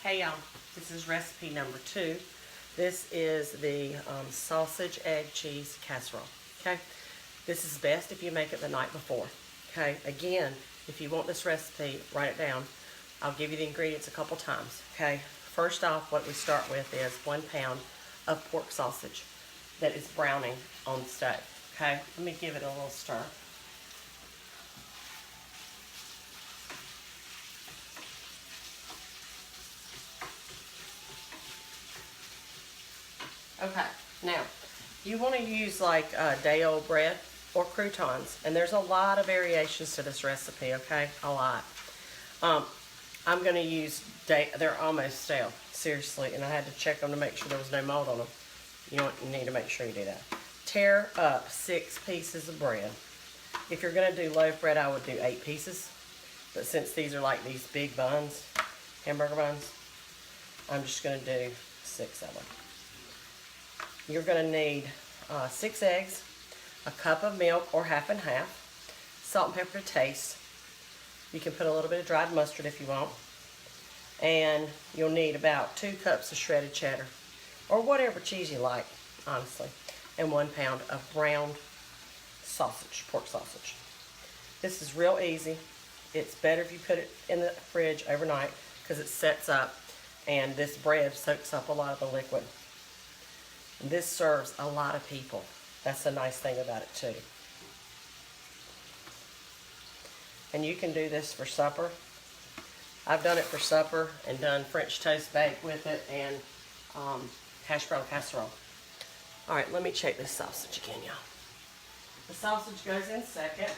Hey y'all, this is recipe number 2. This is the sausage, egg, cheese casserole. Okay, this is best if you make it the night before. Okay, again, if you want this recipe, write it down. I'll give you the ingredients a couple times. Okay, first off, what we start with is 1 pound of pork sausage that is browning on the stove. Okay, let me give it a little stir. Okay, now, you want to use like day-old bread or croutons, and there's a lot of variations to this recipe, okay? A lot. I'm going to use, they're almost stale, seriously, and I had to check them to make sure there was no mold on them. You need to make sure you do that. Tear up 6 pieces of bread. If you're going to do loaf bread, I would do 8 pieces, but since these are like these big buns, hamburger buns, I'm just going to do 6 of them. You're going to need 6 eggs, a cup of milk or half and half, salt and pepper to taste. You can put a little bit of dried mustard if you want. And you'll need about 2 cups of shredded cheddar, or whatever cheese you like, honestly. And 1 pound of browned sausage, pork sausage. This is real easy. It's better if you put it in the fridge overnight because it sets up and this bread soaks up a lot of the liquid. This serves a lot of people. That's a nice thing about it too. And you can do this for supper. I've done it for supper and done French toast bake with it and hash brown casserole. All right, let me check this sausage again, y'all. The sausage goes in second.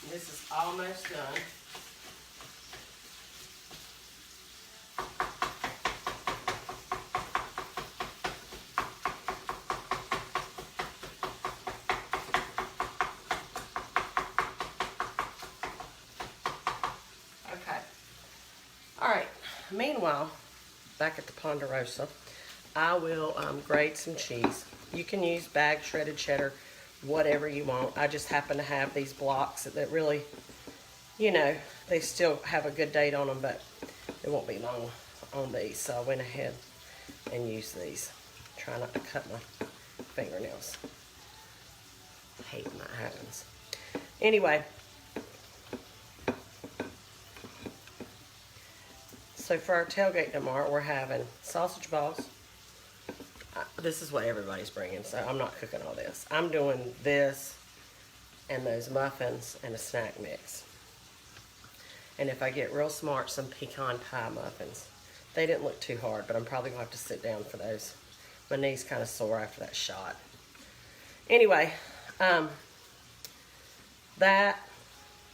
This is almost done. Alright, meanwhile, back at the Ponderosa, I will grate some cheese. You can use bagged shredded cheddar, whatever you want. I just happen to have these blocks that really, you know, they still have a good date on them, but it won't be long on these. So I went ahead and used these. Try not to cut my fingernails. I hate when that happens. Anyway. So for our tailgate tomorrow, we're having sausage balls. This is what everybody's bringing, so I'm not cooking all this. I'm doing this and those muffins and a snack mix. And if I get real smart, some pecan pie muffins. They didn't look too hard, but I'm probably going to have to sit down for those. My knee's kind of sore after that shot. Anyway,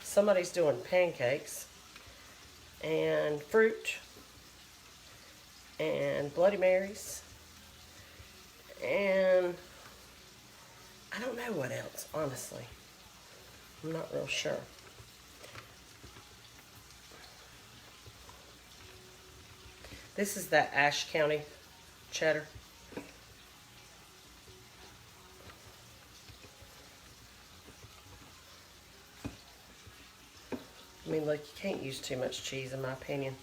somebody's doing pancakes and fruit and Bloody Marys, and I don't know what else, honestly. I'm not real sure. This is that Ashe County cheddar. I mean, look, you can't use too much cheese in my opinion.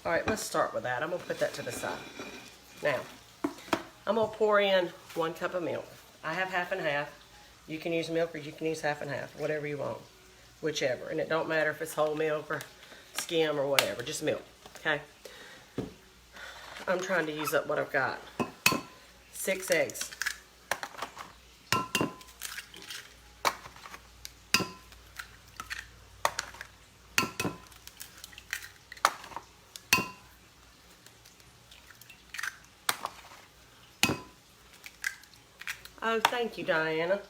All right, let's start with that. I'm gonna put that to the side. Now, I'm gonna pour in 1 cup of milk. I have half and half. You can use milk or you can use half and half, whatever you want, whichever. And it don't matter if it's whole milk or skim or whatever, just milk, okay? I'm trying to use up what I've got. 6 eggs. Oh, thank you, Diana.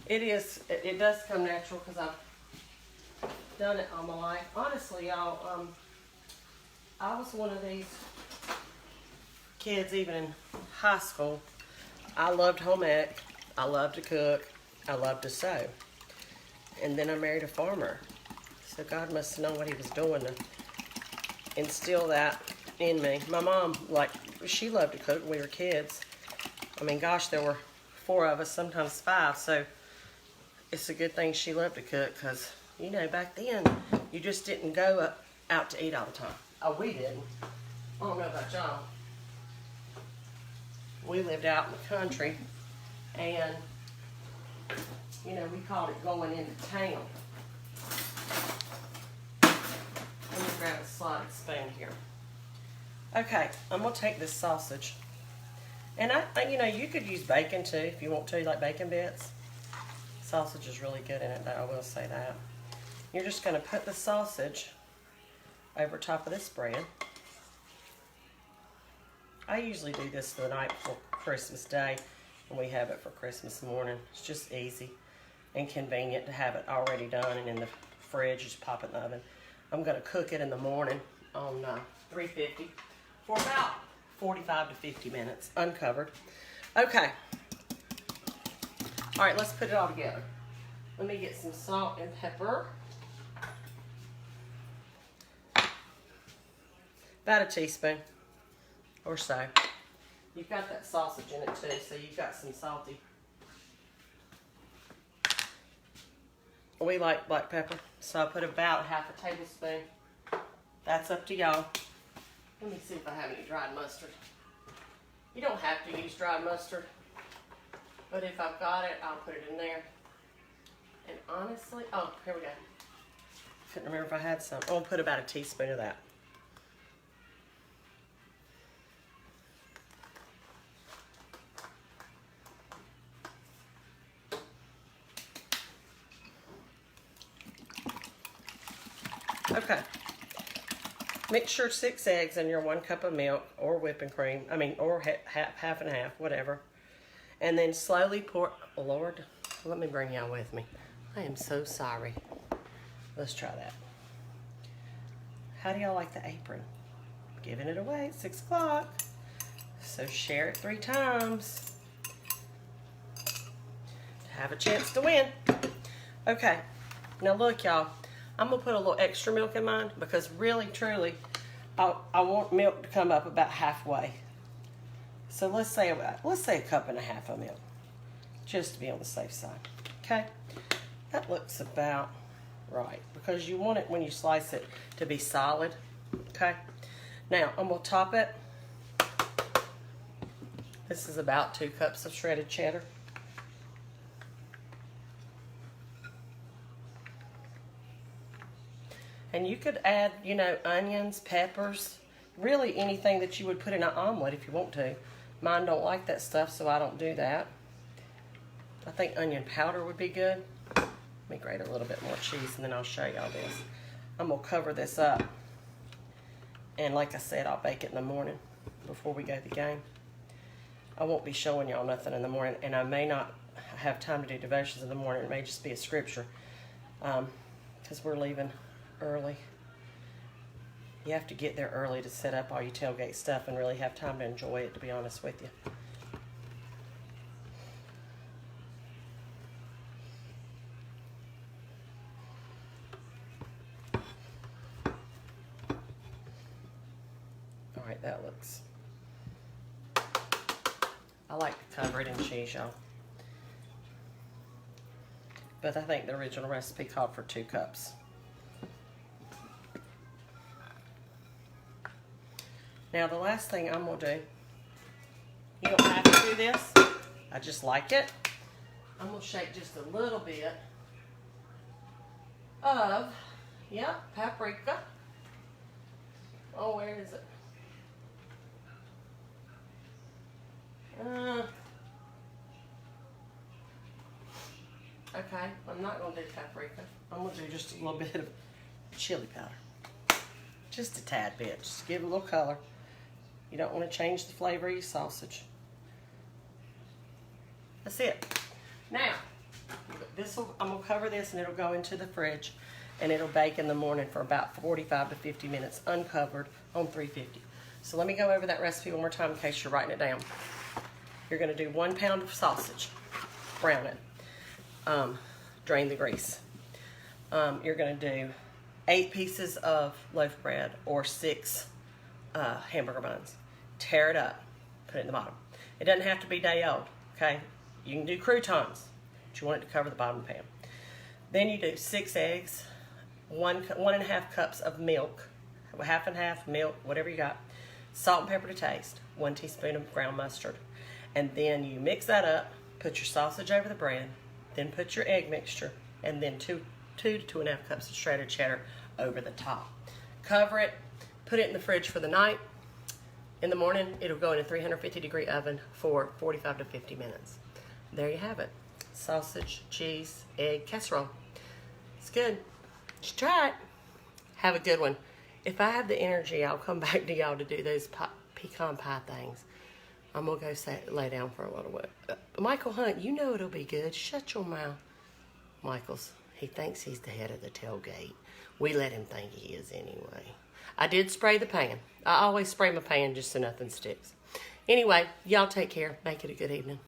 It does come natural because I've done it all my life. Honestly, y'all, I was one of these kids, even in high school. I loved home ec. I loved to cook. I loved to sew. And then I married a farmer. So God must have known what he was doing to instill that in me. My mom, like, she loved to cook when we were kids. I mean, gosh, there were 4 of us, sometimes 5, so it's a good thing she loved to cook, because, you know, back then, you just didn't go out to eat all the time. Oh, we didn't. I don't know about y'all. We lived out in the country, and, you know, we called it going into town. Let me grab a slotted spoon here. Okay, I'm gonna take this sausage, and you know, you could use bacon too if you want to, like bacon bits. Sausage is really good in it, though, I will say that. You're just gonna put the sausage over top of this bread. I usually do this the night before Christmas Day, and we have it for Christmas morning. It's just easy and convenient to have it already done and in the fridge. Just pop it in the oven. I'm going to cook it in the morning on 350 for about 45 to 50 minutes, uncovered. Okay. All right, let's put it all together. Let me get some salt and pepper. About a teaspoon or so. You've got that sausage in it too, so you've got some salty. We like black pepper, so I put about half a tablespoon. That's up to y'all. Let me see if I have any dried mustard. You don't have to use dried mustard, but if I've got it, I'll put it in there. And honestly, oh, here we go. Couldn't remember if I had some. I'll put about a teaspoon of that. Okay. Mix your 6 eggs in your 1 cup of milk or whipping cream. I mean, or half and half, whatever. And then slowly pour, oh Lord, let me bring y'all with me. I am so sorry. Let's try that. How do y'all like the apron? Giving it away at 6 o'clock. So share it 3 times to have a chance to win. Okay, now look y'all. I'm gonna put a little extra milk in mine because really, truly, I want milk to come up about halfway. So let's say a cup and a half of milk, just to be on the safe side. Okay, that looks about right because you want it when you slice it to be solid. Okay, now I'm gonna top it. This is about 2 cups of shredded cheddar. And you could add, you know, onions, peppers, really anything that you would put in an omelet if you want to. Mine don't like that stuff, so I don't do that. I think onion powder would be good. Let me grate a little bit more cheese and then I'll show y'all this. I'm gonna cover this up. And like I said, I'll bake it in the morning before we go to the game. I won't be showing y'all nothing in the morning, and I may not have time to do devotions in the morning. It may just be a scripture because we're leaving early. You have to get there early to set up all your tailgate stuff and really have time to enjoy it, to be honest with you. All right, that looks... I like to cover it in cheese, y'all. But I think the original recipe called for 2 cups. Now the last thing I'm gonna do, you don't have to do this, I just like it. I'm gonna shake just a little bit of, paprika. Oh, where is it? Okay, I'm not gonna do paprika. I'm gonna do just a little bit of chili powder. Just a tad bit, just to give it a little color. You don't want to change the flavor of your sausage. That's it. Now, I'm going to cover this and it'll go into the fridge and it'll bake in the morning for about 45 to 50 minutes uncovered on 350. So let me go over that recipe one more time in case you're writing it down. You're going to do 1 pound of sausage, brown it, drain the grease. You're going to do 8 pieces of loaf bread or 6 hamburger buns. Tear it up, put it in the bottom. It doesn't have to be day old, okay? You can do croutons, but you want it to cover the bottom of the pan. Then you do 6 eggs, 1.5 cups of milk, half and half milk, whatever you got, salt and pepper to taste, 1 teaspoon of ground mustard. And then you mix that up, put your sausage over the bread, then put your egg mixture, and then 2 to 2.5 cups of shredded cheddar over the top. Cover it, put it in the fridge for the night. In the morning, it'll go in a 350-degree oven for 45 to 50 minutes. There you have it. Sausage, cheese, egg casserole. It's good. You should try it. Have a good one. If I have the energy, I'll come back to y'all to do those pecan pie things. I'm going to go lay down for a little bit. Michael Hunt, you know it'll be good. Shut your mouth. He thinks he's the head of the tailgate. We let him think he is anyway. I did spray the pan. I always spray my pan just so nothing sticks. Anyway, y'all take care. Make it a good evening.